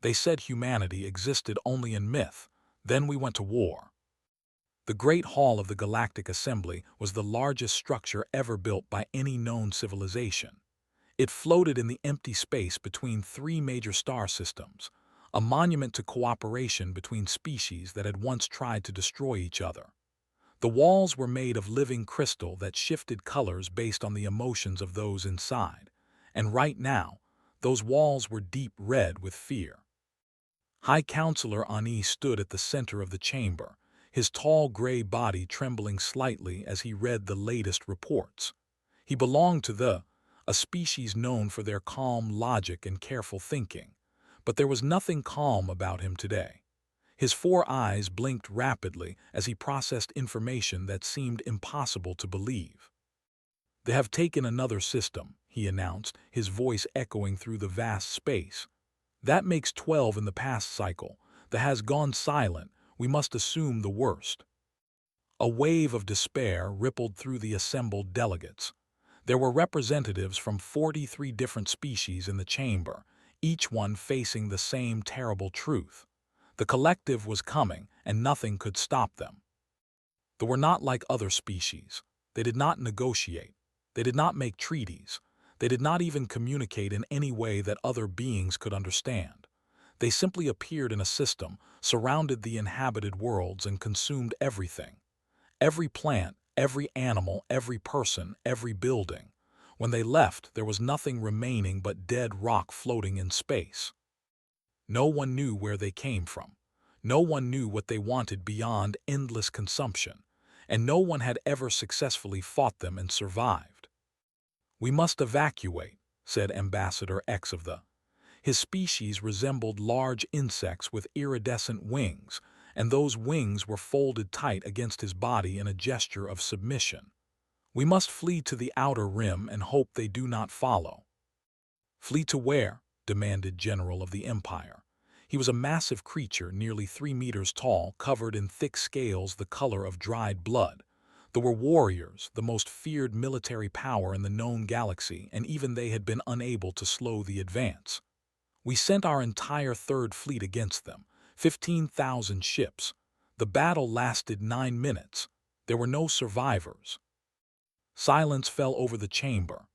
They said humanity existed only in myth. Then we went to war. The Great Hall of the Galactic Assembly was the largest structure ever built by any known civilization. It floated in the empty space between three major star systems, a monument to cooperation between species that had once tried to destroy each other. The walls were made of living crystal that shifted colors based on the emotions of those inside, and right now, those walls were deep red with fear. High Counselor Ani stood at the center of the chamber, his tall gray body trembling slightly as he read the latest reports. He belonged to a species known for their calm logic and careful thinking, but there was nothing calm about him today. His four eyes blinked rapidly as he processed information that seemed impossible to believe. "They have taken another system," he announced, his voice echoing through the vast space. "That makes 12 in the past cycle. That has gone silent. We must assume the worst." A wave of despair rippled through the assembled delegates. There were representatives from 43 different species in the chamber, each one facing the same terrible truth. The collective was coming, and nothing could stop them. They were not like other species. They did not negotiate. They did not make treaties. They did not even communicate in any way that other beings could understand. They simply appeared in a system, surrounded the inhabited worlds, and consumed everything. Every plant, every animal, every person, every building. When they left, there was nothing remaining but dead rock floating in space. No one knew where they came from. No one knew what they wanted beyond endless consumption, and no one had ever successfully fought them and survived. "We must evacuate," said Ambassador X of the. His species resembled large insects with iridescent wings, and those wings were folded tight against his body in a gesture of submission. "We must flee to the outer rim and hope they do not follow." "Flee to where?" demanded General of the Empire. He was a massive creature nearly 3 meters tall, covered in thick scales the color of dried blood. They were warriors, the most feared military power in the known galaxy, and even they had been unable to slow the advance. "We sent our entire Third Fleet against them, 15,000 ships. The battle lasted 9 minutes. There were no survivors." Silence fell over the chamber.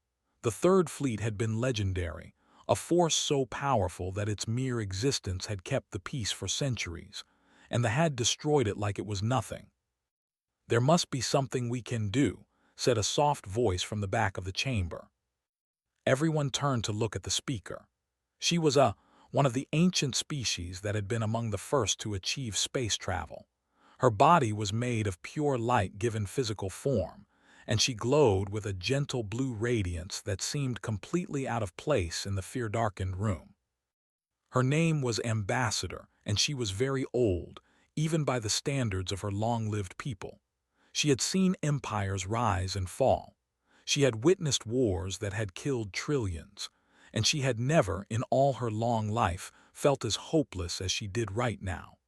The Third Fleet had been legendary, a force so powerful that its mere existence had kept the peace for centuries, and they had destroyed it like it was nothing. "There must be something we can do," said a soft voice from the back of the chamber. Everyone turned to look at the speaker. She was one of the ancient species that had been among the first to achieve space travel. Her body was made of pure light given physical form, and she glowed with a gentle blue radiance that seemed completely out of place in the fear-darkened room. Her name was Ambassador, and she was very old, even by the standards of her long-lived people. She had seen empires rise and fall. She had witnessed wars that had killed trillions, and she had never, in all her long life, felt as hopeless as she did right now.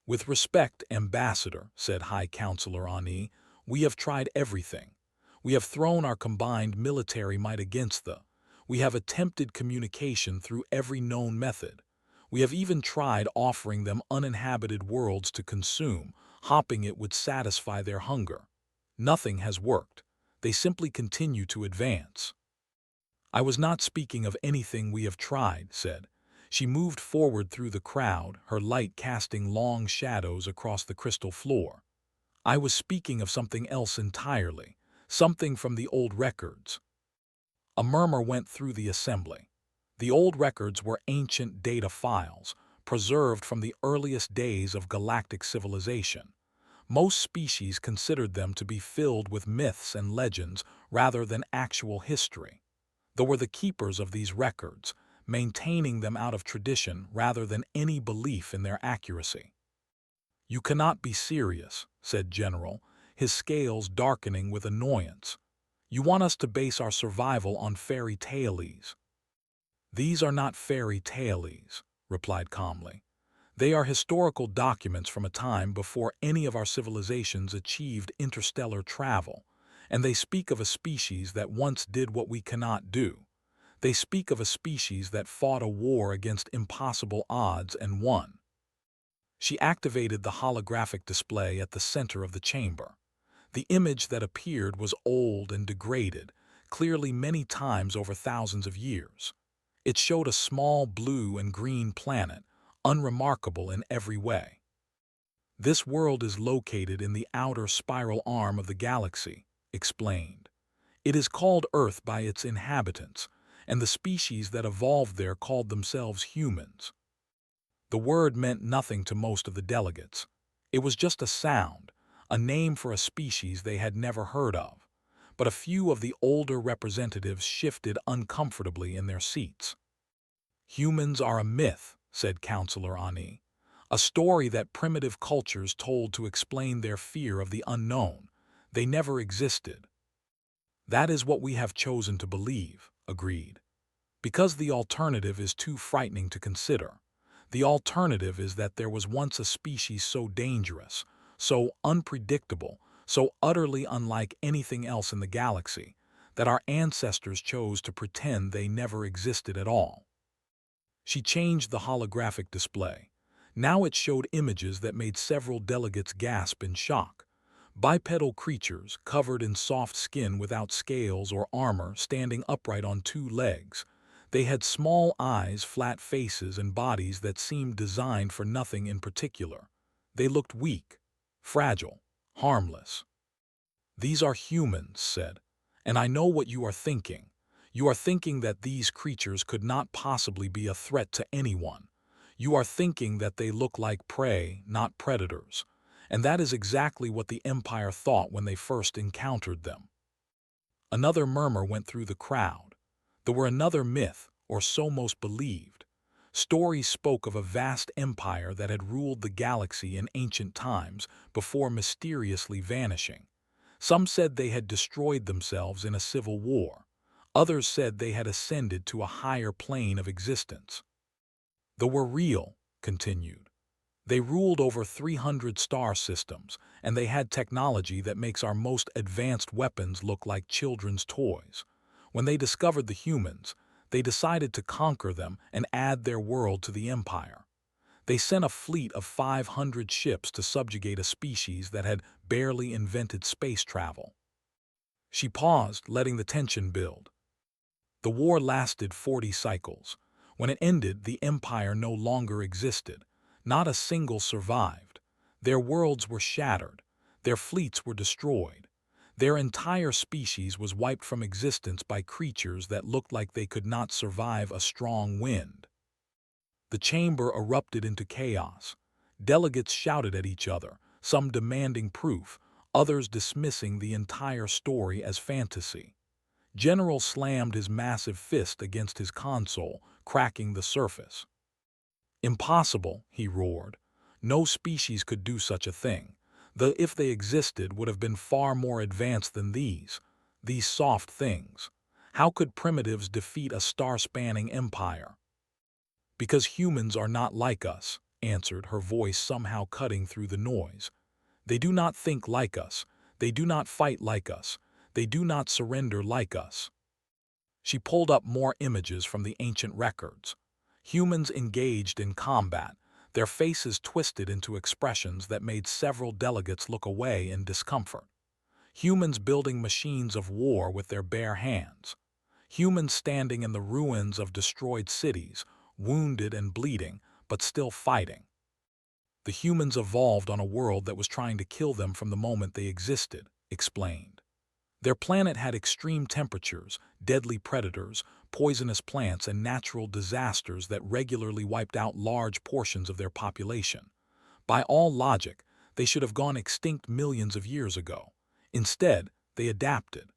"With respect, Ambassador," said High Counselor Ani, "we have tried everything. We have thrown our combined military might against the. We have attempted communication through every known method. We have even tried offering them uninhabited worlds to consume, hoping it would satisfy their hunger. Nothing has worked. They simply continue to advance." "I was not speaking of anything we have tried," said. She moved forward through the crowd, her light casting long shadows across the crystal floor. "I was speaking of something else entirely, something from the old records." A murmur went through the assembly. The old records were ancient data files, preserved from the earliest days of galactic civilization. Most species considered them to be filled with myths and legends rather than actual history. They were the keepers of these records, maintaining them out of tradition rather than any belief in their accuracy. "You cannot be serious," said General, his scales darkening with annoyance. "You want us to base our survival on fairy tales." "These are not fairy tales," replied calmly. "They are historical documents from a time before any of our civilizations achieved interstellar travel, and they speak of a species that once did what we cannot do. They speak of a species that fought a war against impossible odds and won. She activated the holographic display at the center of the chamber. The image that appeared was old and degraded, clearly many times over thousands of years. It showed a small blue and green planet, unremarkable in every way. This world is located in the outer spiral arm of the galaxy, explained. It is called Earth by its inhabitants, and the species that evolved there called themselves humans. The word meant nothing to most of the delegates. It was just a sound, a name for a species they had never heard of. But a few of the older representatives shifted uncomfortably in their seats. Humans are a myth, said Counselor Ani. A story that primitive cultures told to explain their fear of the unknown. They never existed. That is what we have chosen to believe, agreed. Because the alternative is too frightening to consider. The alternative is that there was once a species so dangerous, so unpredictable, so utterly unlike anything else in the galaxy, that our ancestors chose to pretend they never existed at all. She changed the holographic display. Now it showed images that made several delegates gasp in shock. Bipedal creatures, covered in soft skin without scales or armor, standing upright on two legs. They had small eyes, flat faces, and bodies that seemed designed for nothing in particular. They looked weak, fragile, harmless. These are humans, said, and I know what you are thinking. You are thinking that these creatures could not possibly be a threat to anyone. You are thinking that they look like prey, not predators. And that is exactly what the Empire thought when they first encountered them. Another murmur went through the crowd. There were another myth, or so most believed. Stories spoke of a vast empire that had ruled the galaxy in ancient times before mysteriously vanishing. Some said they had destroyed themselves in a civil war. Others said they had ascended to a higher plane of existence. They were real, continued. They ruled over 300 star systems, and they had technology that makes our most advanced weapons look like children's toys. When they discovered the humans, they decided to conquer them and add their world to the empire. They sent a fleet of 500 ships to subjugate a species that had barely invented space travel. She paused, letting the tension build. The war lasted 40 cycles. When it ended, the empire no longer existed. Not a single survived. Their worlds were shattered. Their fleets were destroyed. Their entire species was wiped from existence by creatures that looked like they could not survive a strong wind. The chamber erupted into chaos. Delegates shouted at each other, some demanding proof, others dismissing the entire story as fantasy. General slammed his massive fist against his console, cracking the surface. Impossible, he roared. No species could do such a thing. If they existed, would have been far more advanced than these soft things. How could primitives defeat a star-spanning empire? Because humans are not like us, answered, her voice somehow cutting through the noise. They do not think like us. They do not fight like us. They do not surrender like us. She pulled up more images from the ancient records. Humans engaged in combat, their faces twisted into expressions that made several delegates look away in discomfort. Humans building machines of war with their bare hands. Humans standing in the ruins of destroyed cities, wounded and bleeding, but still fighting. The humans evolved on a world that was trying to kill them from the moment they existed, explained. Their planet had extreme temperatures, deadly predators, poisonous plants, and natural disasters that regularly wiped out large portions of their population. By all logic, they should have gone extinct millions of years ago. Instead, they adapted.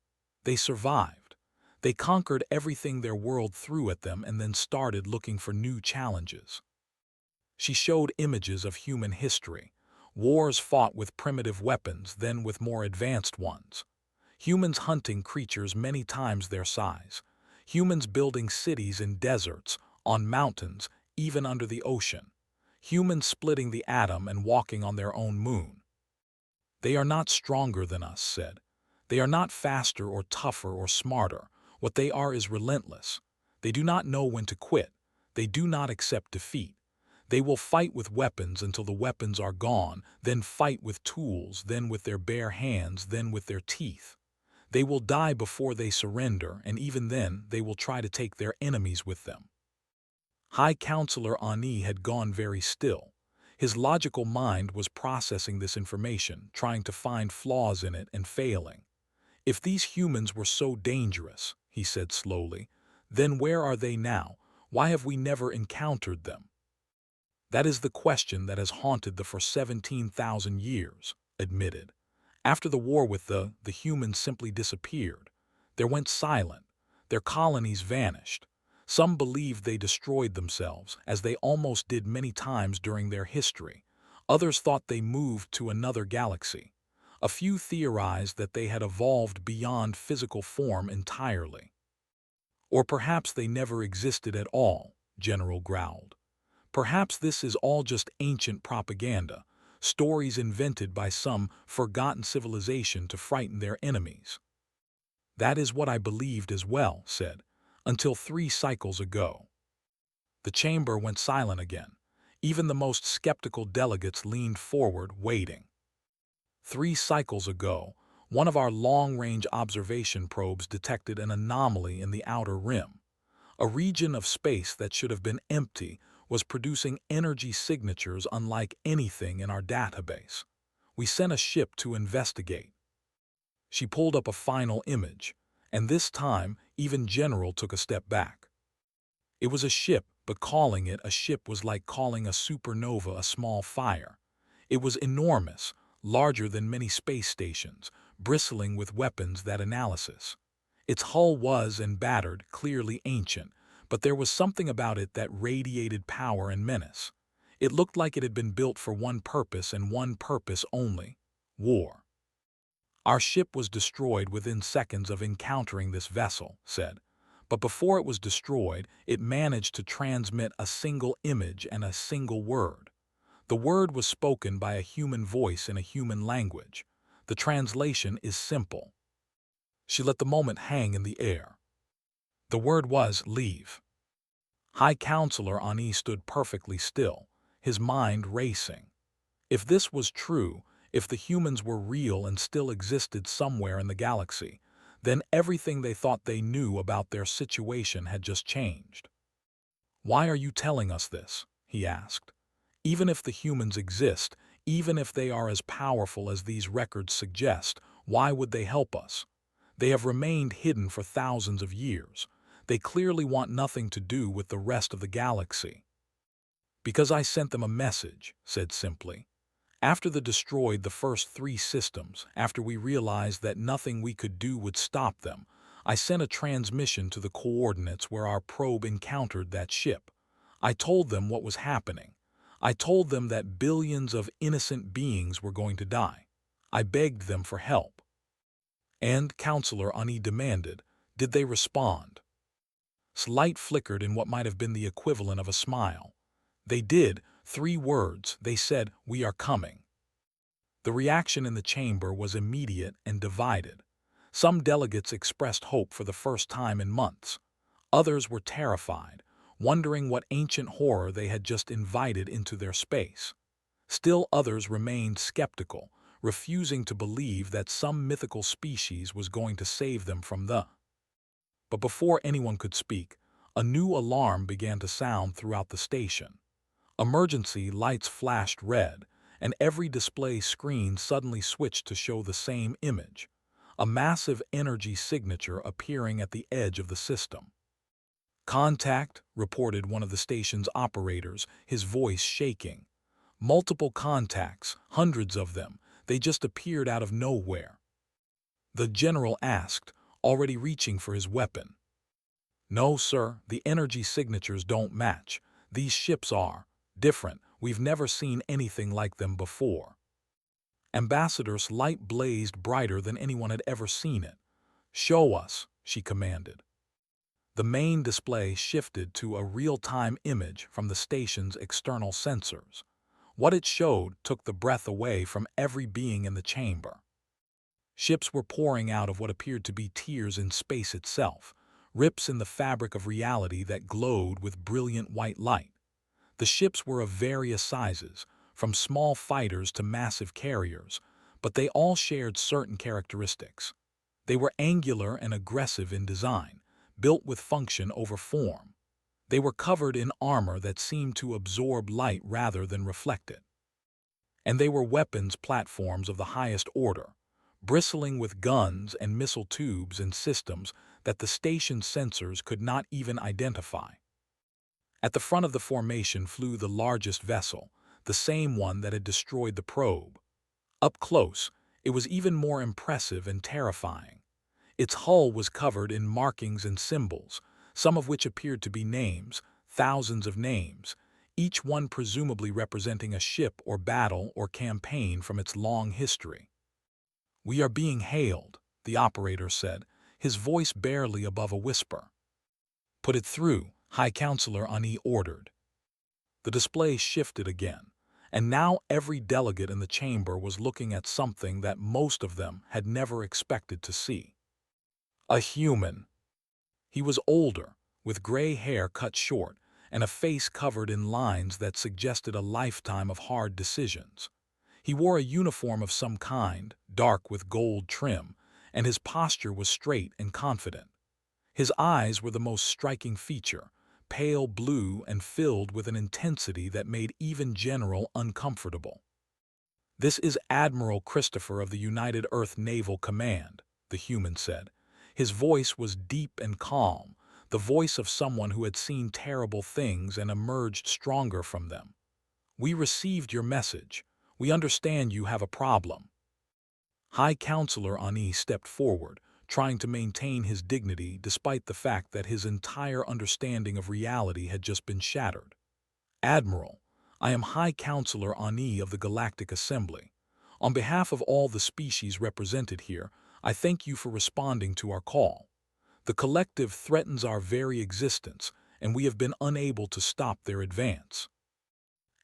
They survived. They conquered everything their world threw at them and then started looking for new challenges. She showed images of human history. Wars fought with primitive weapons, then with more advanced ones. Humans hunting creatures many times their size. Humans building cities in deserts, on mountains, even under the ocean. Humans splitting the atom and walking on their own moon. They are not stronger than us, said. They are not faster or tougher or smarter. What they are is relentless. They do not know when to quit. They do not accept defeat. They will fight with weapons until the weapons are gone, then fight with tools, then with their bare hands, then with their teeth. They will die before they surrender, and even then they will try to take their enemies with them. High Counselor Ani had gone very still. His logical mind was processing this information, trying to find flaws in it and failing. If these humans were so dangerous, he said slowly, then where are they now? Why have we never encountered them? That is the question that has haunted them for 17,000 years, admitted. After the war with the humans simply disappeared. They went silent. Their colonies vanished. Some believed they destroyed themselves, as they almost did many times during their history. Others thought they moved to another galaxy. A few theorized that they had evolved beyond physical form entirely. Or perhaps they never existed at all, General growled. Perhaps this is all just ancient propaganda, stories invented by some forgotten civilization to frighten their enemies. That is what I believed as well, said, until 3 cycles ago. The chamber went silent again. Even the most skeptical delegates leaned forward, waiting. 3 cycles ago, one of our long-range observation probes detected an anomaly in the outer rim. A region of space that should have been empty was producing energy signatures unlike anything in our database. We sent a ship to investigate. She pulled up a final image, and this time even General took a step back. It was a ship, but calling it a ship was like calling a supernova a small fire. It was enormous, larger than many space stations, bristling with weapons that analysis. Its hull was and battered, clearly ancient, but there was something about it that radiated power and menace. It looked like it had been built for one purpose and one purpose only: war. Our ship was destroyed within seconds of encountering this vessel, said. But before it was destroyed, it managed to transmit a single image and a single word. The word was spoken by a human voice in a human language. The translation is simple. She let the moment hang in the air. The word was leave. High Counselor Ani stood perfectly still, his mind racing. If this was true, if the humans were real and still existed somewhere in the galaxy, then everything they thought they knew about their situation had just changed. Why are you telling us this? He asked. Even if the humans exist, even if they are as powerful as these records suggest, why would they help us? They have remained hidden for thousands of years. They clearly want nothing to do with the rest of the galaxy. Because I sent them a message, said simply. After they destroyed the first 3 systems, after we realized that nothing we could do would stop them, I sent a transmission to the coordinates where our probe encountered that ship. I told them what was happening. I told them that billions of innocent beings were going to die. I begged them for help. And, Counselor Ani demanded, did they respond? Light flickered in what might have been the equivalent of a smile. They did. 3 words. They said, "We are coming." The reaction in the chamber was immediate and divided. Some delegates expressed hope for the first time in months. Others were terrified, wondering what ancient horror they had just invited into their space. Still others remained skeptical, refusing to believe that some mythical species was going to save them from the... But before anyone could speak, a new alarm began to sound throughout the station. Emergency lights flashed red, and every display screen suddenly switched to show the same image, a massive energy signature appearing at the edge of the system. "Contact," reported one of the station's operators, his voice shaking. "Multiple contacts, hundreds of them. They just appeared out of nowhere." The general asked, already reaching for his weapon. "No, sir, the energy signatures don't match. These ships are different. We've never seen anything like them before." Ambassador's light blazed brighter than anyone had ever seen it. "Show us," she commanded. The main display shifted to a real-time image from the station's external sensors. What it showed took the breath away from every being in the chamber. Ships were pouring out of what appeared to be tears in space itself, rips in the fabric of reality that glowed with brilliant white light. The ships were of various sizes, from small fighters to massive carriers, but they all shared certain characteristics. They were angular and aggressive in design, built with function over form. They were covered in armor that seemed to absorb light rather than reflect it. And they were weapons platforms of the highest order, bristling with guns and missile tubes and systems that the station's sensors could not even identify. At the front of the formation flew the largest vessel, the same one that had destroyed the probe. Up close, it was even more impressive and terrifying. Its hull was covered in markings and symbols, some of which appeared to be names, thousands of names, each one presumably representing a ship or battle or campaign from its long history. "We are being hailed," the operator said, his voice barely above a whisper. "Put it through," High Counselor Ani ordered. The display shifted again, and now every delegate in the chamber was looking at something that most of them had never expected to see. A human. He was older, with gray hair cut short, and a face covered in lines that suggested a lifetime of hard decisions. He wore a uniform of some kind, dark with gold trim, and his posture was straight and confident. His eyes were the most striking feature, pale blue and filled with an intensity that made even General uncomfortable. "This is Admiral Christopher of the United Earth Naval Command," the human said. His voice was deep and calm, the voice of someone who had seen terrible things and emerged stronger from them. "We received your message. We understand you have a problem." High Counselor Ani stepped forward, trying to maintain his dignity despite the fact that his entire understanding of reality had just been shattered. "Admiral, I am High Counselor Ani of the Galactic Assembly. On behalf of all the species represented here, I thank you for responding to our call. The collective threatens our very existence, and we have been unable to stop their advance."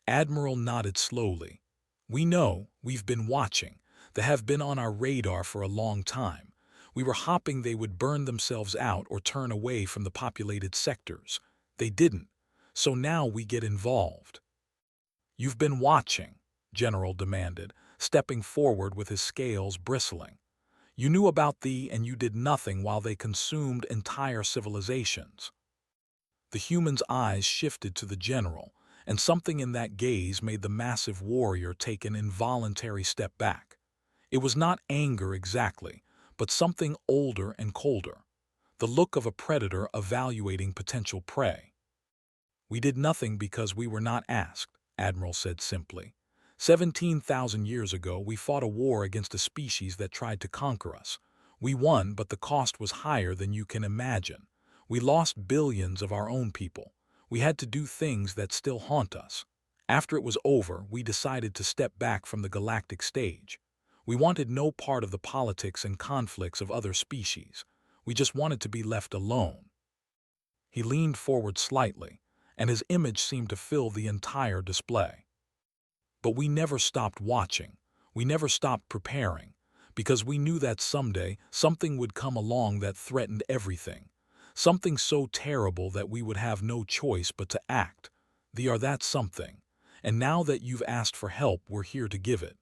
Admiral nodded slowly. "We know, we've been watching. They have been on our radar for a long time. We were hoping they would burn themselves out or turn away from the populated sectors. They didn't, so now we get involved." "You've been watching," General demanded, stepping forward with his scales bristling. "You knew about and you did nothing while they consumed entire civilizations." The human's eyes shifted to the general, and something in that gaze made the massive warrior take an involuntary step back. It was not anger exactly, but something older and colder, the look of a predator evaluating potential prey. "We did nothing because we were not asked," Admiral said simply. 17,000 years ago, we fought a war against a species that tried to conquer us. We won, but the cost was higher than you can imagine. We lost billions of our own people. We had to do things that still haunt us. After it was over, we decided to step back from the galactic stage. We wanted no part of the politics and conflicts of other species. We just wanted to be left alone." He leaned forward slightly, and his image seemed to fill the entire display. "But we never stopped watching. We never stopped preparing, because we knew that someday something would come along that threatened everything. Something so terrible that we would have no choice but to act. They are that something. And now that you've asked for help, we're here to give it."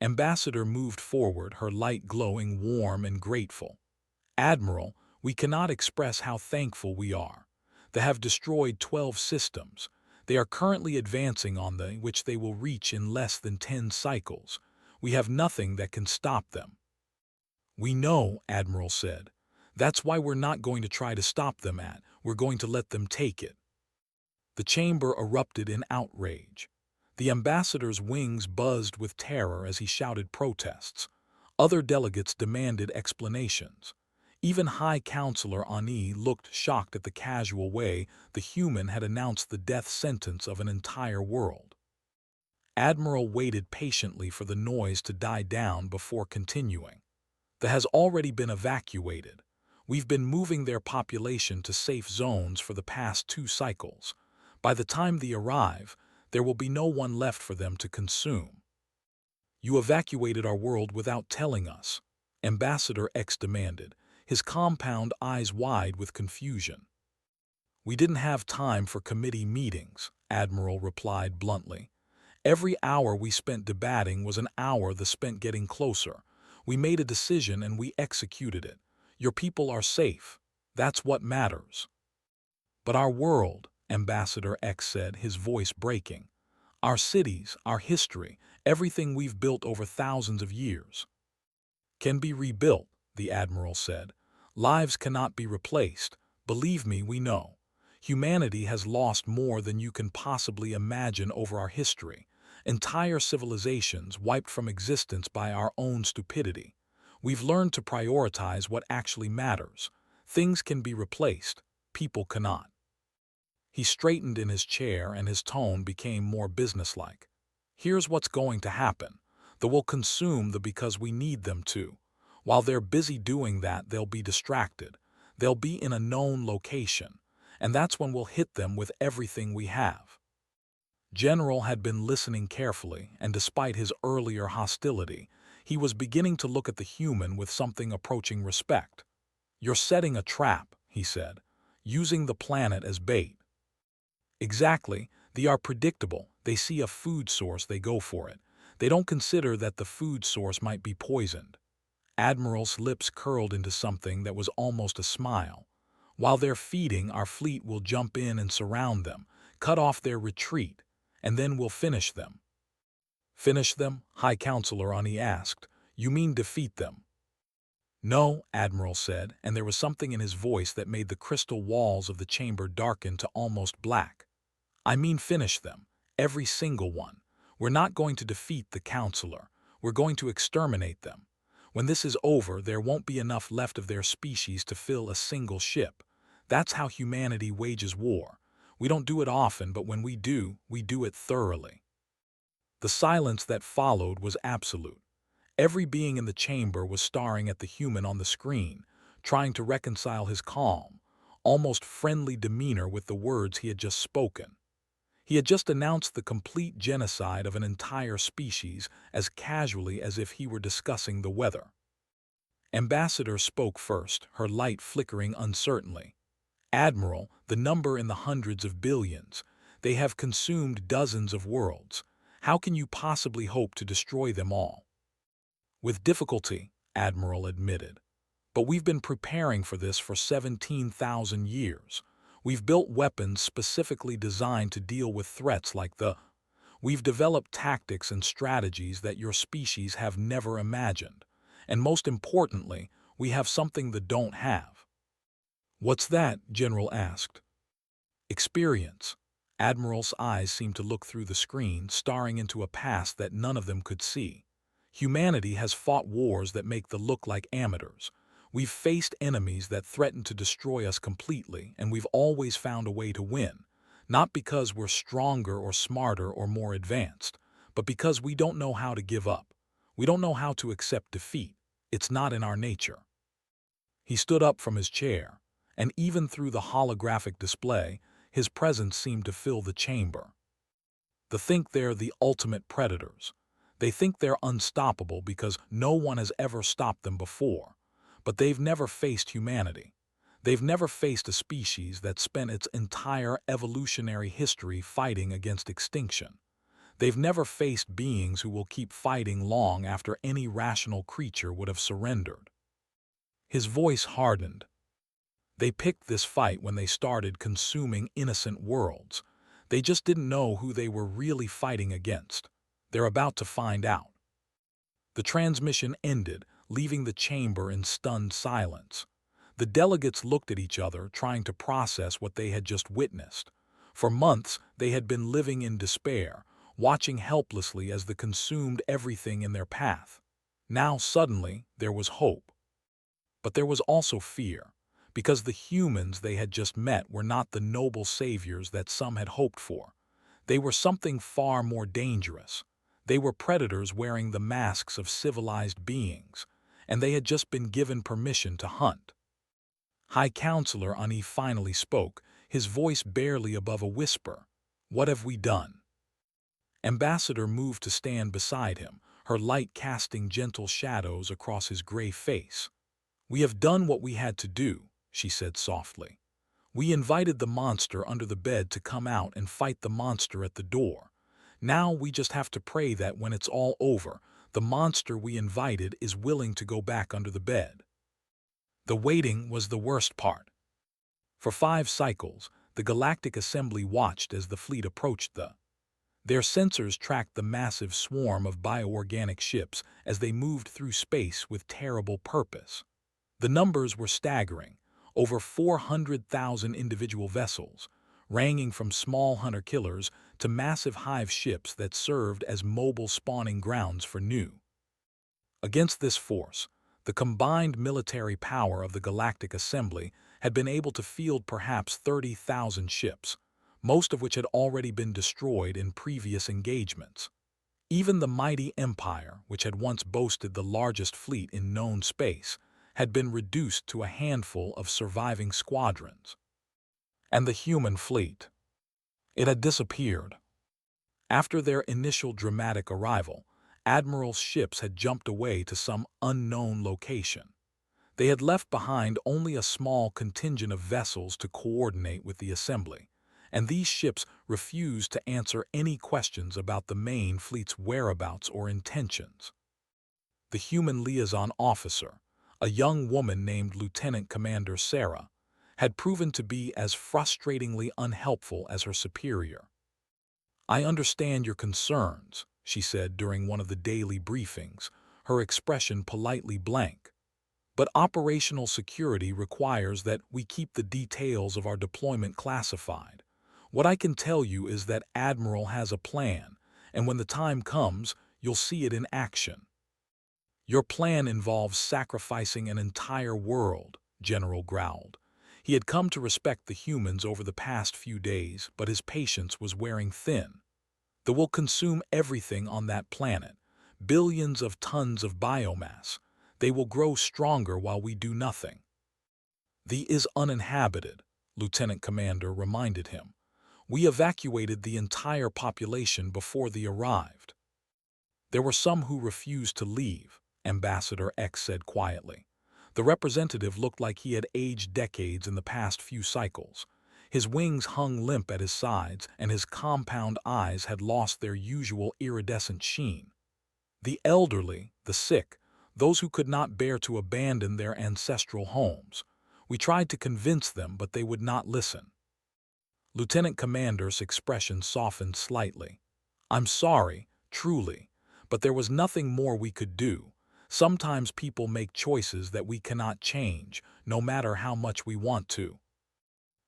Ambassador moved forward, her light glowing warm and grateful. "Admiral, we cannot express how thankful we are. They have destroyed 12 systems. They are currently advancing on which they will reach in less than 10 cycles. We have nothing that can stop them." "We know," Admiral said. "That's why we're not going to try to stop them we're going to let them take it." The chamber erupted in outrage. The ambassador's wings buzzed with terror as he shouted protests. Other delegates demanded explanations. Even High Counselor Ani looked shocked at the casual way the human had announced the death sentence of an entire world. Admiral waited patiently for the noise to die down before continuing. "That has already been evacuated. We've been moving their population to safe zones for the past 2 cycles. By the time they arrive, there will be no one left for them to consume." "You evacuated our world without telling us," Ambassador X demanded, his compound eyes wide with confusion. "We didn't have time for committee meetings," Admiral replied bluntly. "Every hour we spent debating was an hour spent getting closer. We made a decision and we executed it. Your people are safe. That's what matters." "But our world," Ambassador X said, his voice breaking. "Our cities, our history, everything we've built over thousands of years." "Can be rebuilt," the Admiral said. "Lives cannot be replaced. Believe me, we know. Humanity has lost more than you can possibly imagine over our history. Entire civilizations wiped from existence by our own stupidity. We've learned to prioritize what actually matters. Things can be replaced. People cannot." He straightened in his chair and his tone became more businesslike. "Here's what's going to happen. They will consume because we need them to. While they're busy doing that, they'll be distracted. They'll be in a known location. And that's when we'll hit them with everything we have." General had been listening carefully, and despite his earlier hostility, he was beginning to look at the human with something approaching respect. "You're setting a trap," he said, "using the planet as bait." "Exactly. They are predictable. They see a food source, they go for it. They don't consider that the food source might be poisoned." Admiral's lips curled into something that was almost a smile. "While they're feeding, our fleet will jump in and surround them, cut off their retreat, and then we'll finish them." "Finish them?" High Counselor Ani asked. "You mean defeat them?" "No," Admiral said, and there was something in his voice that made the crystal walls of the chamber darken to almost black. "I mean finish them. Every single one. We're not going to defeat the Counselor. We're going to exterminate them. When this is over, there won't be enough left of their species to fill a single ship. That's how humanity wages war. We don't do it often, but when we do it thoroughly." The silence that followed was absolute. Every being in the chamber was staring at the human on the screen, trying to reconcile his calm, almost friendly demeanor with the words he had just spoken. He had just announced the complete genocide of an entire species as casually as if he were discussing the weather. Ambassador spoke first, her light flickering uncertainly. "Admiral, the number in the hundreds of billions. They have consumed dozens of worlds. How can you possibly hope to destroy them all?" "With difficulty," Admiral admitted. "But we've been preparing for this for 17,000 years. We've built weapons specifically designed to deal with threats like the... We've developed tactics and strategies that your species have never imagined. And most importantly, we have something they don't have." "What's that?" General asked. "Experience." Admiral's eyes seemed to look through the screen, staring into a past that none of them could see. "Humanity has fought wars that make them look like amateurs. We've faced enemies that threaten to destroy us completely, and we've always found a way to win. Not because we're stronger or smarter or more advanced, but because we don't know how to give up. We don't know how to accept defeat. It's not in our nature." He stood up from his chair, and even through the holographic display, his presence seemed to fill the chamber. "They think they're the ultimate predators. They think they're unstoppable because no one has ever stopped them before. But they've never faced humanity. They've never faced a species that spent its entire evolutionary history fighting against extinction. They've never faced beings who will keep fighting long after any rational creature would have surrendered." His voice hardened. "They picked this fight when they started consuming innocent worlds. They just didn't know who they were really fighting against. They're about to find out." The transmission ended, leaving the chamber in stunned silence. The delegates looked at each other, trying to process what they had just witnessed. For months, they had been living in despair, watching helplessly as they consumed everything in their path. Now, suddenly, there was hope. But there was also fear, because the humans they had just met were not the noble saviors that some had hoped for. They were something far more dangerous. They were predators wearing the masks of civilized beings, and they had just been given permission to hunt. High Counselor Ani finally spoke, his voice barely above a whisper. "What have we done?" Ambassador moved to stand beside him, her light casting gentle shadows across his gray face. "We have done what we had to do," she said softly. "We invited the monster under the bed to come out and fight the monster at the door. Now we just have to pray that when it's all over, the monster we invited is willing to go back under the bed." The waiting was the worst part. For 5 cycles, the Galactic Assembly watched as the fleet approached Their sensors tracked the massive swarm of bioorganic ships as they moved through space with terrible purpose. The numbers were staggering, over 400,000 individual vessels, ranging from small hunter-killers to massive hive ships that served as mobile spawning grounds for new. Against this force, the combined military power of the Galactic Assembly had been able to field perhaps 30,000 ships, most of which had already been destroyed in previous engagements. Even the mighty Empire, which had once boasted the largest fleet in known space, had been reduced to a handful of surviving squadrons. And the human fleet. It had disappeared. After their initial dramatic arrival, Admiral's ships had jumped away to some unknown location. They had left behind only a small contingent of vessels to coordinate with the assembly, and these ships refused to answer any questions about the main fleet's whereabouts or intentions. The human liaison officer, a young woman named Lieutenant Commander Sarah, had proven to be as frustratingly unhelpful as her superior. "I understand your concerns," she said during one of the daily briefings, her expression politely blank. "But operational security requires that we keep the details of our deployment classified. What I can tell you is that Admiral has a plan, and when the time comes, you'll see it in action." "Your plan involves sacrificing an entire world," General growled. He had come to respect the humans over the past few days, but his patience was wearing thin. "That will consume everything on that planet, billions of tons of biomass. They will grow stronger while we do nothing." "The is uninhabited," Lieutenant Commander reminded him. "We evacuated the entire population before they arrived." "There were some who refused to leave," Ambassador X said quietly. The representative looked like he had aged decades in the past few cycles. His wings hung limp at his sides, and his compound eyes had lost their usual iridescent sheen. "The elderly, the sick, those who could not bear to abandon their ancestral homes. We tried to convince them, but they would not listen." Lieutenant Commander's expression softened slightly. "I'm sorry, truly, but there was nothing more we could do. Sometimes people make choices that we cannot change, no matter how much we want to."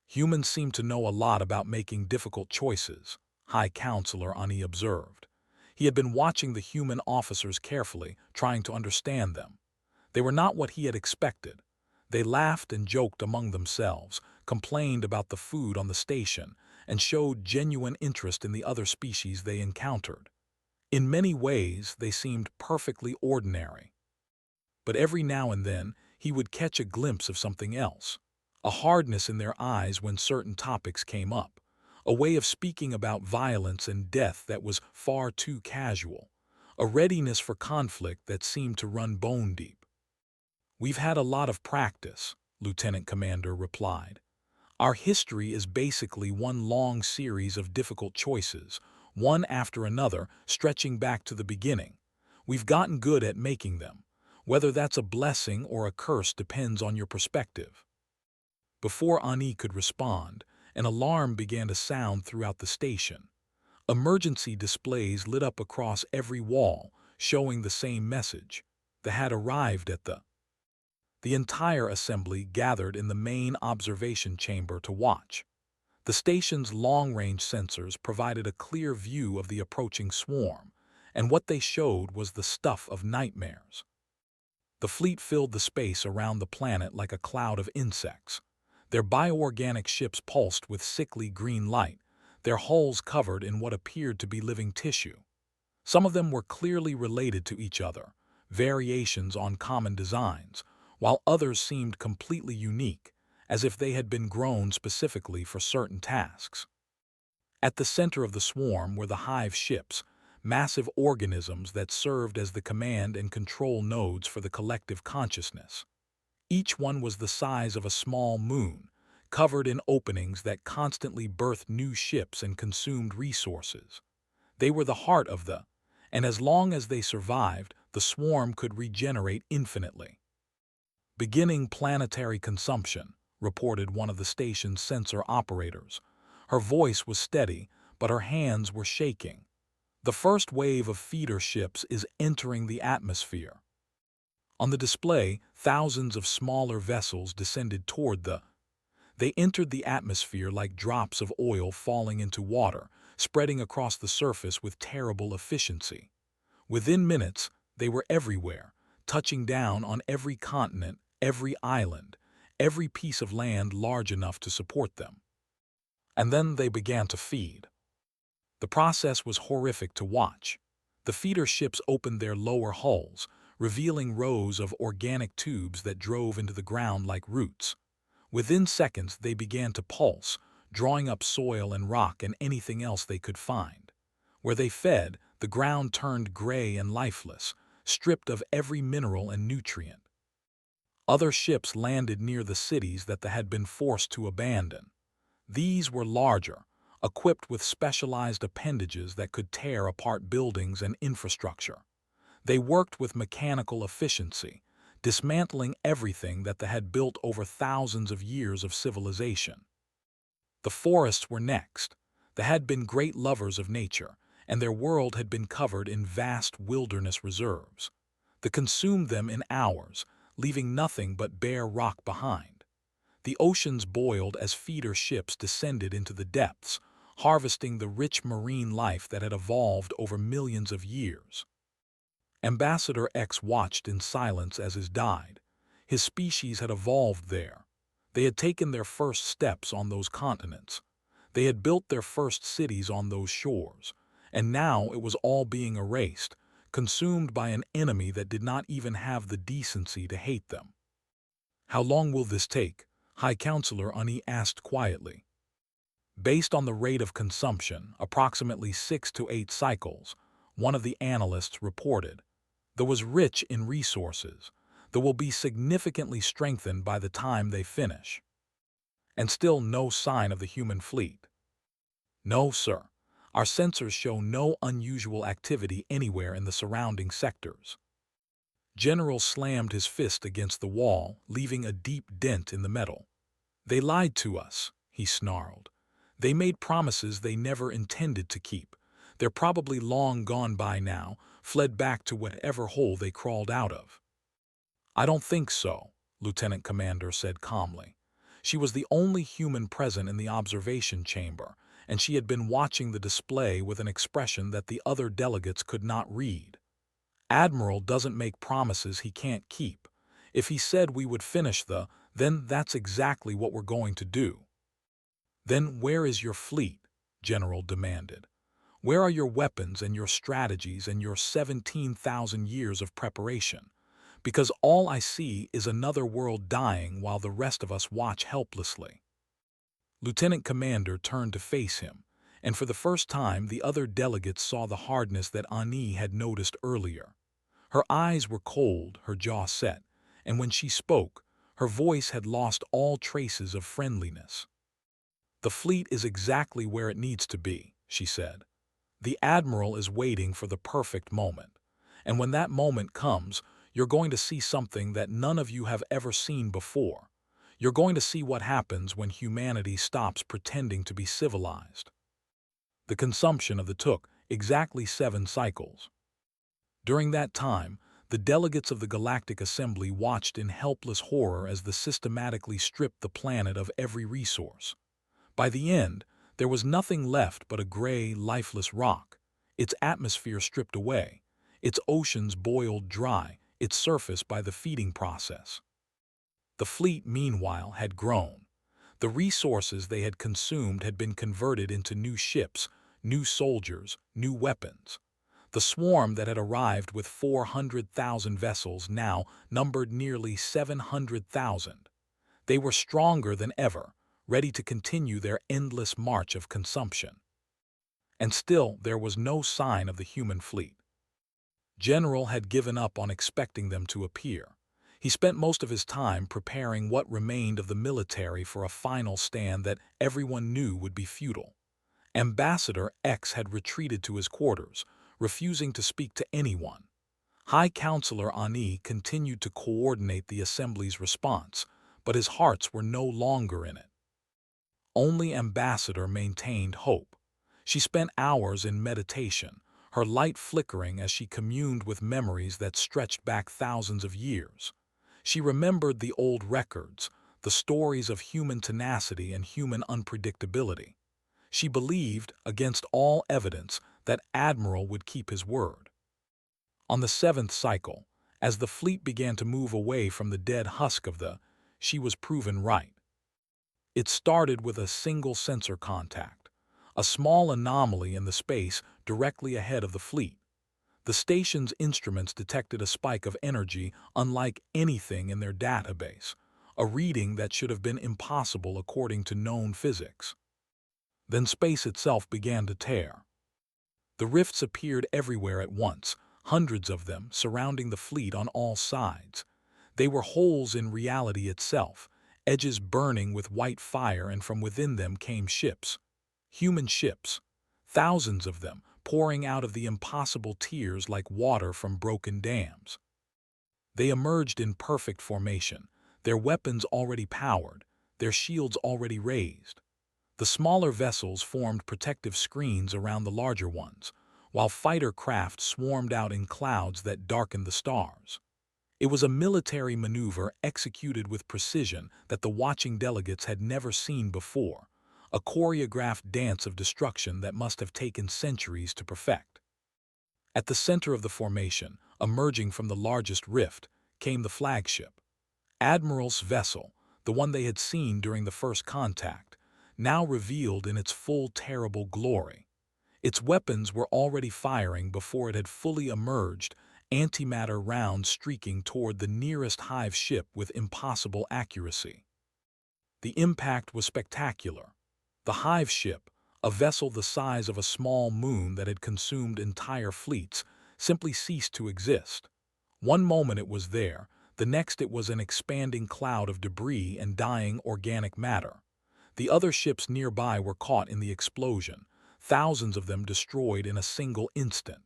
"Humans seem to know a lot about making difficult choices," High Counselor Ani observed. He had been watching the human officers carefully, trying to understand them. They were not what he had expected. They laughed and joked among themselves, complained about the food on the station, and showed genuine interest in the other species they encountered. In many ways, they seemed perfectly ordinary. But every now and then, he would catch a glimpse of something else. A hardness in their eyes when certain topics came up. A way of speaking about violence and death that was far too casual. A readiness for conflict that seemed to run bone deep. "We've had a lot of practice," Lieutenant Commander replied. "Our history is basically one long series of difficult choices, one after another, stretching back to the beginning. We've gotten good at making them. Whether that's a blessing or a curse depends on your perspective." Before Ani could respond, an alarm began to sound throughout the station. Emergency displays lit up across every wall, showing the same message. They had arrived at The entire assembly gathered in the main observation chamber to watch. The station's long-range sensors provided a clear view of the approaching swarm, and what they showed was the stuff of nightmares. The fleet filled the space around the planet like a cloud of insects. Their bioorganic ships pulsed with sickly green light, their hulls covered in what appeared to be living tissue. Some of them were clearly related to each other, variations on common designs, while others seemed completely unique, as if they had been grown specifically for certain tasks. At the center of the swarm were the hive ships, massive organisms that served as the command and control nodes for the collective consciousness. Each one was the size of a small moon, covered in openings that constantly birthed new ships and consumed resources. They were the heart of and as long as they survived, the swarm could regenerate infinitely. Beginning planetary consumption, reported one of the station's sensor operators. Her voice was steady, but her hands were shaking. The first wave of feeder ships is entering the atmosphere. On the display, thousands of smaller vessels descended toward They entered the atmosphere like drops of oil falling into water, spreading across the surface with terrible efficiency. Within minutes, they were everywhere, touching down on every continent, every island, every piece of land large enough to support them. And then they began to feed. The process was horrific to watch. The feeder ships opened their lower hulls, revealing rows of organic tubes that drove into the ground like roots. Within seconds, they began to pulse, drawing up soil and rock and anything else they could find. Where they fed, the ground turned gray and lifeless, stripped of every mineral and nutrient. Other ships landed near the cities that they had been forced to abandon. These were larger, equipped with specialized appendages that could tear apart buildings and infrastructure. They worked with mechanical efficiency, dismantling everything that they had built over thousands of years of civilization. The forests were next. They had been great lovers of nature, and their world had been covered in vast wilderness reserves. They consumed them in hours, leaving nothing but bare rock behind. The oceans boiled as feeder ships descended into the depths, harvesting the rich marine life that had evolved over millions of years. Ambassador X watched in silence as his died. His species had evolved there. They had taken their first steps on those continents. They had built their first cities on those shores, and now it was all being erased, consumed by an enemy that did not even have the decency to hate them. "How long will this take?" High Counselor Uni asked quietly. "Based on the rate of consumption, approximately 6 to 8 cycles," one of the analysts reported. "That was rich in resources. That will be significantly strengthened by the time they finish." And still no sign of the human fleet. "No, sir. Our sensors show no unusual activity anywhere in the surrounding sectors." General slammed his fist against the wall, leaving a deep dent in the metal. "They lied to us," he snarled. "They made promises they never intended to keep. They're probably long gone by now, fled back to whatever hole they crawled out of." "I don't think so," Lieutenant Commander said calmly. She was the only human present in the observation chamber, and she had been watching the display with an expression that the other delegates could not read. "Admiral doesn't make promises he can't keep. If he said we would finish then that's exactly what we're going to do." "Then where is your fleet?" General demanded. "Where are your weapons and your strategies and your 17,000 years of preparation? Because all I see is another world dying while the rest of us watch helplessly." Lieutenant Commander turned to face him, and for the first time the other delegates saw the hardness that Ani had noticed earlier. Her eyes were cold, her jaw set, and when she spoke, her voice had lost all traces of friendliness. "The fleet is exactly where it needs to be," she said. "The Admiral is waiting for the perfect moment. And when that moment comes, you're going to see something that none of you have ever seen before. You're going to see what happens when humanity stops pretending to be civilized." The consumption of the took exactly 7 cycles. During that time, the delegates of the Galactic Assembly watched in helpless horror as they systematically stripped the planet of every resource. By the end, there was nothing left but a gray, lifeless rock, its atmosphere stripped away, its oceans boiled dry, its surface by the feeding process. The fleet, meanwhile, had grown. The resources they had consumed had been converted into new ships, new soldiers, new weapons. The swarm that had arrived with 400,000 vessels now numbered nearly 700,000. They were stronger than ever, ready to continue their endless march of consumption. And still there was no sign of the human fleet. General had given up on expecting them to appear. He spent most of his time preparing what remained of the military for a final stand that everyone knew would be futile. Ambassador X had retreated to his quarters, refusing to speak to anyone. High Counselor Ani continued to coordinate the Assembly's response, but his hearts were no longer in it. Only Ambassador maintained hope. She spent hours in meditation, her light flickering as she communed with memories that stretched back thousands of years. She remembered the old records, the stories of human tenacity and human unpredictability. She believed, against all evidence, that Admiral would keep his word. On the seventh cycle, as the fleet began to move away from the dead husk of she was proven right. It started with a single sensor contact, a small anomaly in the space directly ahead of the fleet. The station's instruments detected a spike of energy unlike anything in their database, a reading that should have been impossible according to known physics. Then space itself began to tear. The rifts appeared everywhere at once, hundreds of them surrounding the fleet on all sides. They were holes in reality itself, edges burning with white fire, and from within them came ships. Human ships, thousands of them, pouring out of the impossible tears like water from broken dams. They emerged in perfect formation, their weapons already powered, their shields already raised. The smaller vessels formed protective screens around the larger ones, while fighter craft swarmed out in clouds that darkened the stars. It was a military maneuver executed with precision that the watching delegates had never seen before, a choreographed dance of destruction that must have taken centuries to perfect. At the center of the formation, emerging from the largest rift, came the flagship. Admiral's vessel, the one they had seen during the first contact, now revealed in its full terrible glory. Its weapons were already firing before it had fully emerged, antimatter rounds streaking toward the nearest hive ship with impossible accuracy. The impact was spectacular. The hive ship, a vessel the size of a small moon that had consumed entire fleets, simply ceased to exist. One moment it was there, the next it was an expanding cloud of debris and dying organic matter. The other ships nearby were caught in the explosion, thousands of them destroyed in a single instant.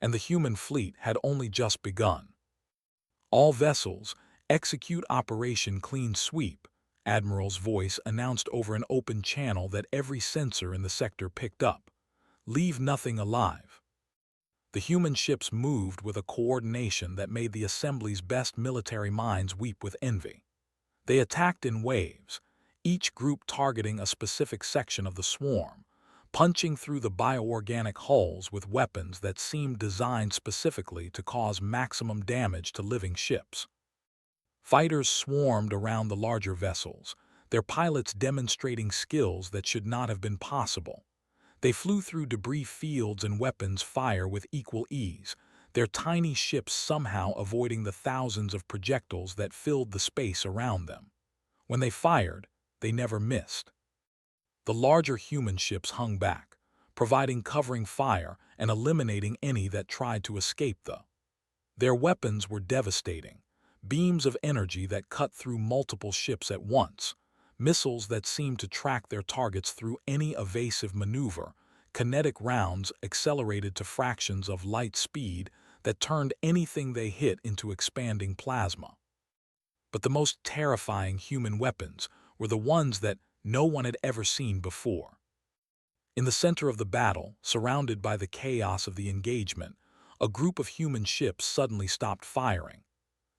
And the human fleet had only just begun. "All vessels, execute Operation Clean Sweep," Admiral's voice announced over an open channel that every sensor in the sector picked up. "Leave nothing alive." The human ships moved with a coordination that made the Assembly's best military minds weep with envy. They attacked in waves, each group targeting a specific section of the swarm, punching through the bioorganic hulls with weapons that seemed designed specifically to cause maximum damage to living ships. Fighters swarmed around the larger vessels, their pilots demonstrating skills that should not have been possible. They flew through debris fields and weapons fire with equal ease, their tiny ships somehow avoiding the thousands of projectiles that filled the space around them. When they fired, they never missed. The larger human ships hung back, providing covering fire and eliminating any that tried to escape. Their weapons were devastating, beams of energy that cut through multiple ships at once, missiles that seemed to track their targets through any evasive maneuver, kinetic rounds accelerated to fractions of light speed that turned anything they hit into expanding plasma. But the most terrifying human weapons were the ones that no one had ever seen before. In the center of the battle, surrounded by the chaos of the engagement, a group of human ships suddenly stopped firing.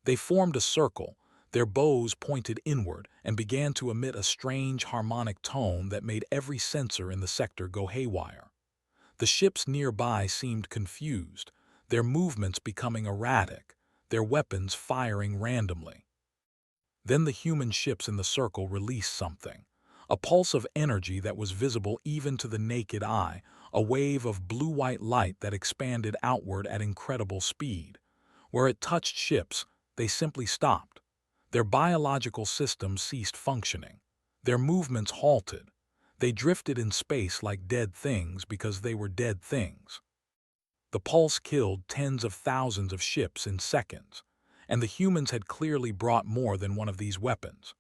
They formed a circle, their bows pointed inward, and began to emit a strange harmonic tone that made every sensor in the sector go haywire. The ships nearby seemed confused, their movements becoming erratic, their weapons firing randomly. Then the human ships in the circle released something, a pulse of energy that was visible even to the naked eye, a wave of blue-white light that expanded outward at incredible speed. Where it touched ships, they simply stopped. Their biological systems ceased functioning. Their movements halted. They drifted in space like dead things because they were dead things. The pulse killed tens of thousands of ships in seconds, and the humans had clearly brought more than one of these weapons.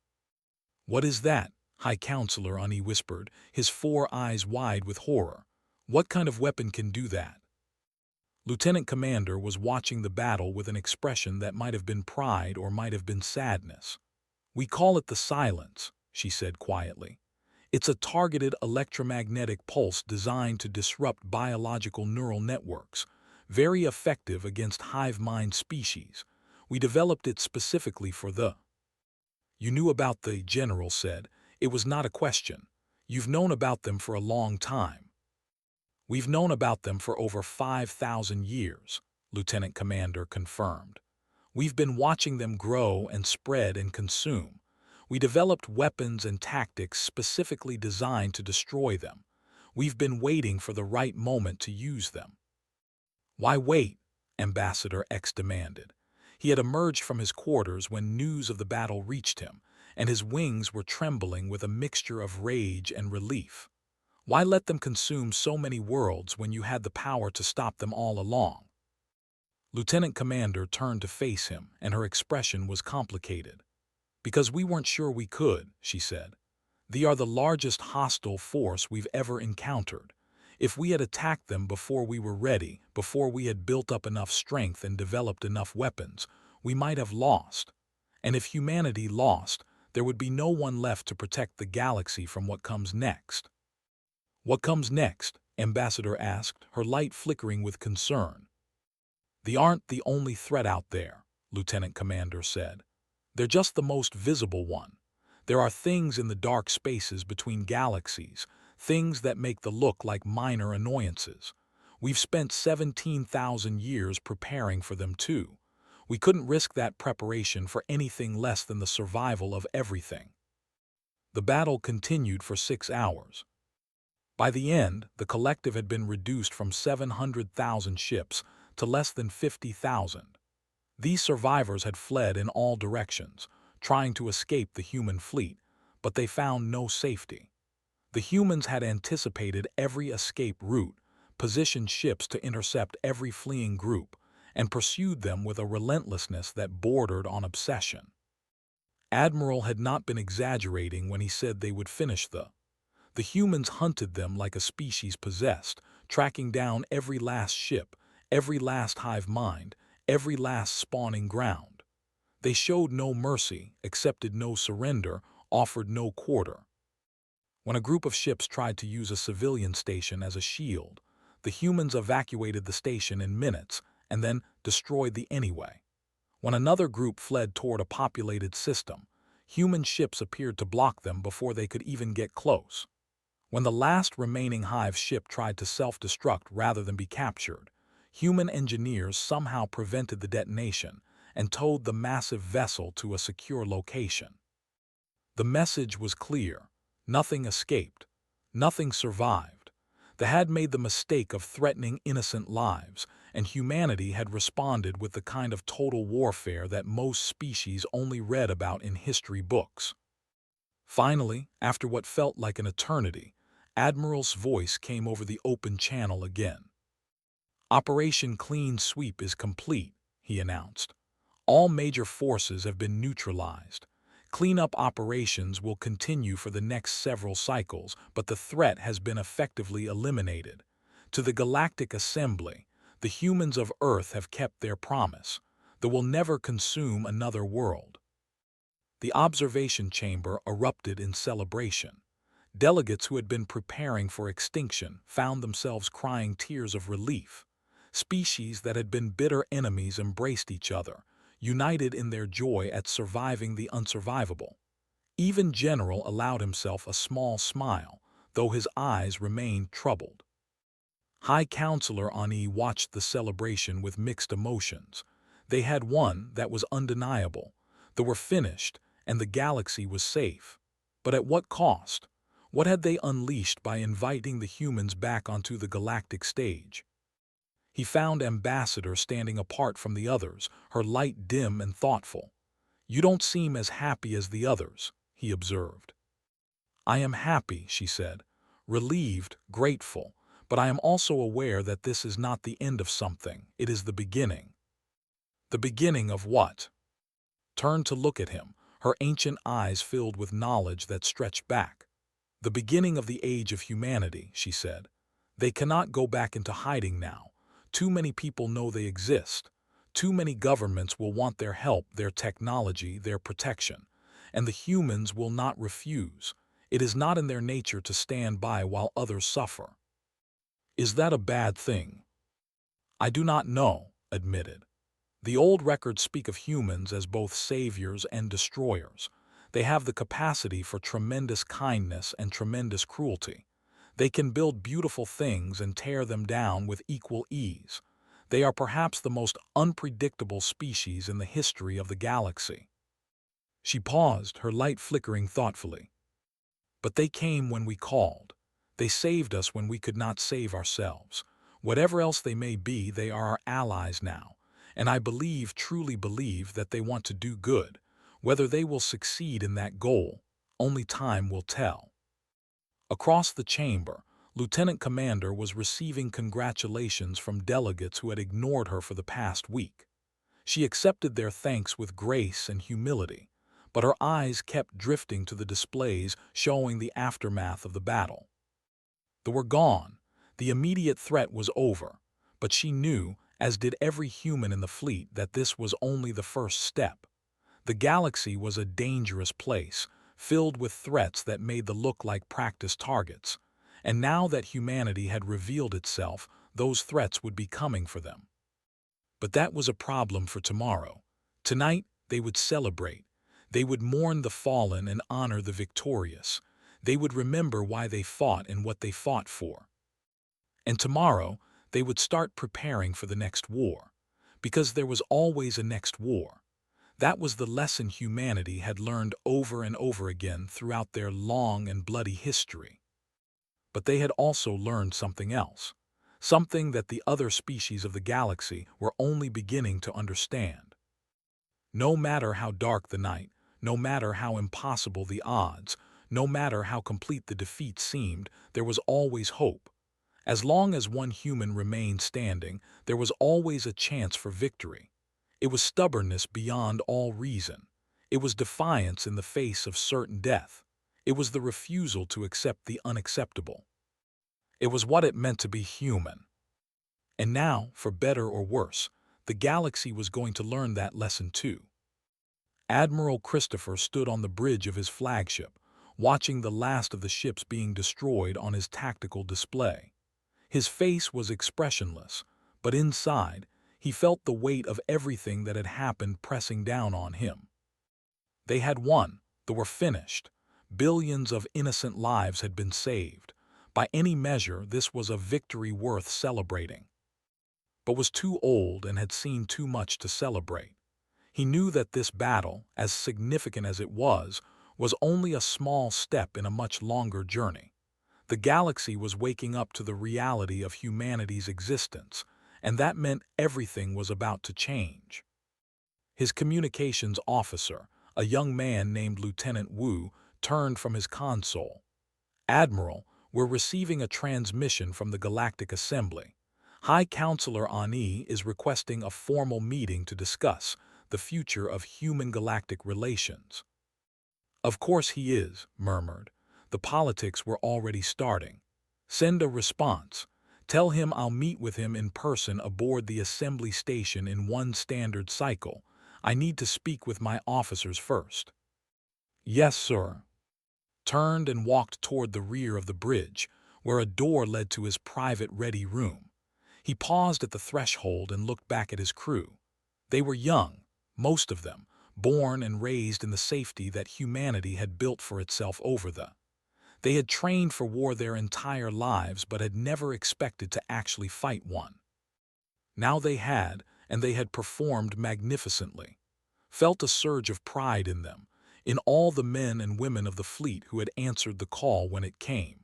"What is that?" High Counselor Ani whispered, his 4 eyes wide with horror. "What kind of weapon can do that?" Lieutenant Commander was watching the battle with an expression that might have been pride or might have been sadness. "We call it the Silence," she said quietly. "It's a targeted electromagnetic pulse designed to disrupt biological neural networks, very effective against hive mind species. We developed it specifically for the—" "You knew about the," General said. "It was not a question. You've known about them for a long time." "We've known about them for over 5,000 years, Lieutenant Commander confirmed. "We've been watching them grow and spread and consume. We developed weapons and tactics specifically designed to destroy them. We've been waiting for the right moment to use them." "Why wait?" Ambassador X demanded. He had emerged from his quarters when news of the battle reached him, and his wings were trembling with a mixture of rage and relief. "Why let them consume so many worlds when you had the power to stop them all along?" Lieutenant Commander turned to face him, and her expression was complicated. "Because we weren't sure we could," she said. "They are the largest hostile force we've ever encountered. If we had attacked them before we were ready, before we had built up enough strength and developed enough weapons, we might have lost. And if humanity lost, there would be no one left to protect the galaxy from what comes next." "What comes next?" Ambassador asked, her light flickering with concern. "They aren't the only threat out there," Lieutenant Commander said. "They're just the most visible one. There are things in the dark spaces between galaxies, things that make the look like minor annoyances. We've spent 17,000 years preparing for them too. We couldn't risk that preparation for anything less than the survival of everything." The battle continued for 6 hours. By the end, the collective had been reduced from 700,000 ships to less than 50,000. These survivors had fled in all directions, trying to escape the human fleet, but they found no safety. The humans had anticipated every escape route, positioned ships to intercept every fleeing group, and pursued them with a relentlessness that bordered on obsession. Admiral had not been exaggerating when he said they would finish The humans hunted them like a species possessed, tracking down every last ship, every last hive mind, every last spawning ground. They showed no mercy, accepted no surrender, offered no quarter. When a group of ships tried to use a civilian station as a shield, the humans evacuated the station in minutes and then destroyed the anyway. When another group fled toward a populated system, human ships appeared to block them before they could even get close. When the last remaining hive ship tried to self-destruct rather than be captured, human engineers somehow prevented the detonation and towed the massive vessel to a secure location. The message was clear. Nothing escaped. Nothing survived. They had made the mistake of threatening innocent lives, and humanity had responded with the kind of total warfare that most species only read about in history books. Finally, after what felt like an eternity, Admiral's voice came over the open channel again. "Operation Clean Sweep is complete," he announced. "All major forces have been neutralized. Cleanup operations will continue for the next several cycles, but the threat has been effectively eliminated. To the Galactic Assembly, the humans of Earth have kept their promise. They will never consume another world." The observation chamber erupted in celebration. Delegates who had been preparing for extinction found themselves crying tears of relief. Species that had been bitter enemies embraced each other, united in their joy at surviving the unsurvivable. Even General allowed himself a small smile, though his eyes remained troubled. High Counselor Ani watched the celebration with mixed emotions. They had won, that was undeniable. They were finished, and the galaxy was safe. But at what cost? What had they unleashed by inviting the humans back onto the galactic stage? He found Ambassador standing apart from the others, her light dim and thoughtful. "You don't seem as happy as the others," he observed. "I am happy," she said, "relieved, grateful, but I am also aware that this is not the end of something, it is the beginning." "The beginning of what?" turned to look at him, her ancient eyes filled with knowledge that stretched back. "The beginning of the age of humanity," she said. "They cannot go back into hiding now. Too many people know they exist. Too many governments will want their help, their technology, their protection. And the humans will not refuse. It is not in their nature to stand by while others suffer." "Is that a bad thing?" "I do not know," admitted. "The old records speak of humans as both saviors and destroyers. They have the capacity for tremendous kindness and tremendous cruelty. They can build beautiful things and tear them down with equal ease. They are perhaps the most unpredictable species in the history of the galaxy." She paused, her light flickering thoughtfully. "But they came when we called. They saved us when we could not save ourselves. Whatever else they may be, they are our allies now. And I believe, truly believe, that they want to do good. Whether they will succeed in that goal, only time will tell." Across the chamber, Lieutenant Commander was receiving congratulations from delegates who had ignored her for the past week. She accepted their thanks with grace and humility, but her eyes kept drifting to the displays showing the aftermath of the battle. They were gone. The immediate threat was over, but she knew, as did every human in the fleet, that this was only the first step. The galaxy was a dangerous place, filled with threats that made them look like practice targets. And now that humanity had revealed itself, those threats would be coming for them. But that was a problem for tomorrow. Tonight, they would celebrate. They would mourn the fallen and honor the victorious. They would remember why they fought and what they fought for. And tomorrow, they would start preparing for the next war. Because there was always a next war. That was the lesson humanity had learned over and over again throughout their long and bloody history. But they had also learned something else. Something that the other species of the galaxy were only beginning to understand. No matter how dark the night, no matter how impossible the odds, no matter how complete the defeat seemed, there was always hope. As long as one human remained standing, there was always a chance for victory. It was stubbornness beyond all reason. It was defiance in the face of certain death. It was the refusal to accept the unacceptable. It was what it meant to be human. And now, for better or worse, the galaxy was going to learn that lesson too. Admiral Christopher stood on the bridge of his flagship, watching the last of the ships being destroyed on his tactical display. His face was expressionless, but inside, he felt the weight of everything that had happened pressing down on him. They had won. They were finished. Billions of innocent lives had been saved. By any measure, this was a victory worth celebrating. But was too old and had seen too much to celebrate. He knew that this battle, as significant as it was only a small step in a much longer journey. The galaxy was waking up to the reality of humanity's existence, and that meant everything was about to change. His communications officer, a young man named Lieutenant Wu, turned from his console. "Admiral, we're receiving a transmission from the Galactic Assembly. High Counselor Ani is requesting a formal meeting to discuss the future of human-galactic relations." "Of course he is," murmured. "The politics were already starting. Send a response. Tell him I'll meet with him in person aboard the assembly station in one standard cycle. I need to speak with my officers first." "Yes, sir." Turned and walked toward the rear of the bridge, where a door led to his private ready room. He paused at the threshold and looked back at his crew. They were young, most of them, born and raised in the safety that humanity had built for itself over the. They had trained for war their entire lives but had never expected to actually fight one. Now they had, and they had performed magnificently. Felt a surge of pride in them, in all the men and women of the fleet who had answered the call when it came.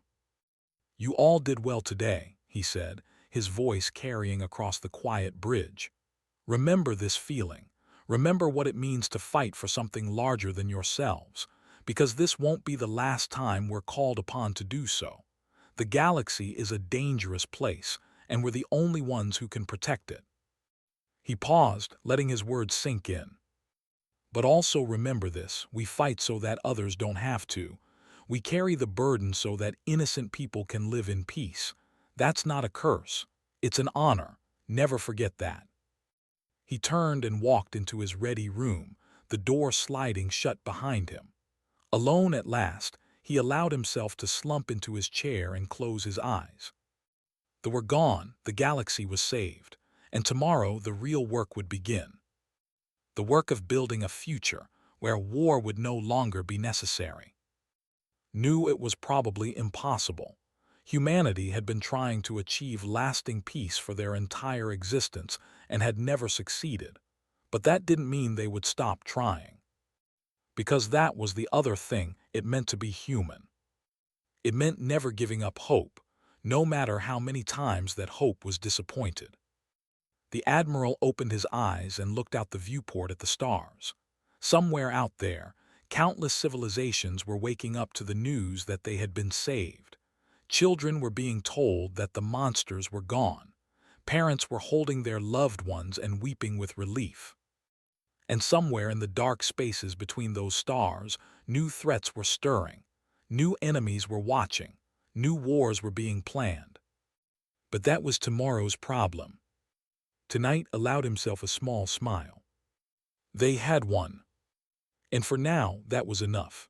"You all did well today," he said, his voice carrying across the quiet bridge. "Remember this feeling. Remember what it means to fight for something larger than yourselves, because this won't be the last time we're called upon to do so. The galaxy is a dangerous place, and we're the only ones who can protect it." He paused, letting his words sink in. But also remember this, we fight so that others don't have to. We carry the burden so that innocent people can live in peace. That's not a curse. It's an honor. Never forget that. He turned and walked into his ready room, the door sliding shut behind him. Alone at last, he allowed himself to slump into his chair and close his eyes. They were gone, the galaxy was saved, and tomorrow the real work would begin. The work of building a future where war would no longer be necessary. Knew it was probably impossible. Humanity had been trying to achieve lasting peace for their entire existence and had never succeeded. But that didn't mean they would stop trying. Because that was the other thing it meant to be human. It meant never giving up hope, no matter how many times that hope was disappointed. The Admiral opened his eyes and looked out the viewport at the stars. Somewhere out there, countless civilizations were waking up to the news that they had been saved. Children were being told that the monsters were gone. Parents were holding their loved ones and weeping with relief. And somewhere in the dark spaces between those stars, new threats were stirring. New enemies were watching. New wars were being planned. But that was tomorrow's problem. Tonight allowed himself a small smile. They had won. And for now, that was enough.